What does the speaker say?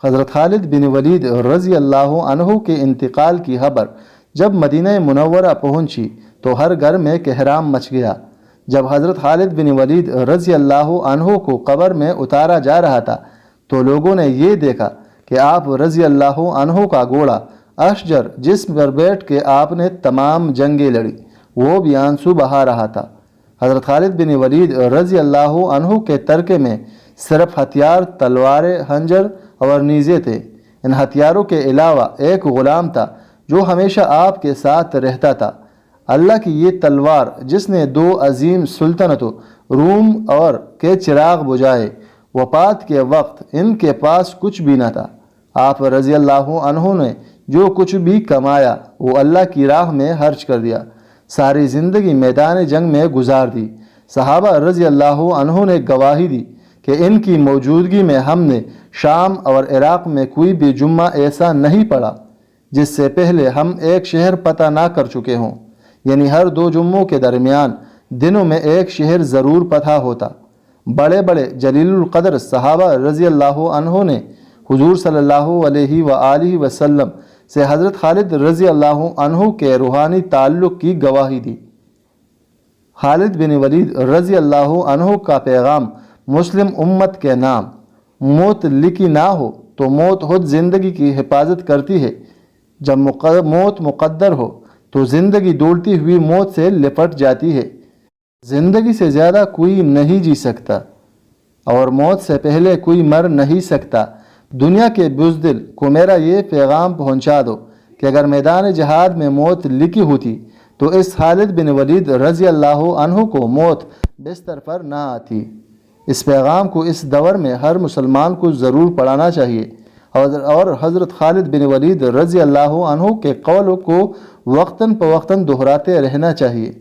حضرت خالد بن ولید رضی اللہ عنہ کے انتقال کی خبر جب مدینہ منورہ پہنچی تو ہر گھر میں کہرام مچ گیا۔ جب حضرت خالد بن ولید رضی اللہ عنہ کو قبر میں اتارا جا رہا تھا تو لوگوں نے یہ دیکھا کہ آپ رضی اللہ عنہ کا گھوڑا اشجر، جس پر بیٹھ کے آپ نے تمام جنگیں لڑی، وہ بھی آنسو بہا رہا تھا۔ حضرت خالد بن ولید رضی اللہ عنہ کے ترکے میں صرف ہتھیار، تلواریں، خنجر اور نیزے تھے۔ ان ہتھیاروں کے علاوہ ایک غلام تھا جو ہمیشہ آپ کے ساتھ رہتا تھا۔ اللہ کی یہ تلوار جس نے دو عظیم سلطنتوں روم اور کے چراغ بجھائے، وفات کے وقت ان کے پاس کچھ بھی نہ تھا۔ آپ رضی اللہ عنہ نے جو کچھ بھی کمایا وہ اللہ کی راہ میں خرچ کر دیا، ساری زندگی میدان جنگ میں گزار دی۔ صحابہ رضی اللہ عنہ نے گواہی دی کہ ان کی موجودگی میں ہم نے شام اور عراق میں کوئی بھی جمعہ ایسا نہیں پڑھا جس سے پہلے ہم ایک شہر فتح نہ کر چکے ہوں، یعنی ہر دو جمعوں کے درمیان دنوں میں ایک شہر ضرور فتح ہوتا۔ بڑے بڑے جلیل القدر صحابہ رضی اللہ عنہ نے حضور صلی اللہ علیہ وآلہ وسلم سے حضرت خالد رضی اللہ عنہ کے روحانی تعلق کی گواہی دی۔ خالد بن ولید رضی اللہ عنہ کا پیغام مسلم امت کے نام: موت لکھی نہ ہو تو موت خود زندگی کی حفاظت کرتی ہے، جب موت مقدر ہو تو زندگی دوڑتی ہوئی موت سے لپٹ جاتی ہے۔ زندگی سے زیادہ کوئی نہیں جی سکتا اور موت سے پہلے کوئی مر نہیں سکتا۔ دنیا کے بزدل کو میرا یہ پیغام پہنچا دو کہ اگر میدان جہاد میں موت لکھی ہوتی تو اس خالد بن ولید رضی اللہ عنہ کو موت بستر پر نہ آتی۔ اس پیغام کو اس دور میں ہر مسلمان کو ضرور پڑھانا چاہیے اور حضرت خالد بن ولید رضی اللہ عنہ کے قول کو وقتاً فوقتاً دہراتے رہنا چاہیے۔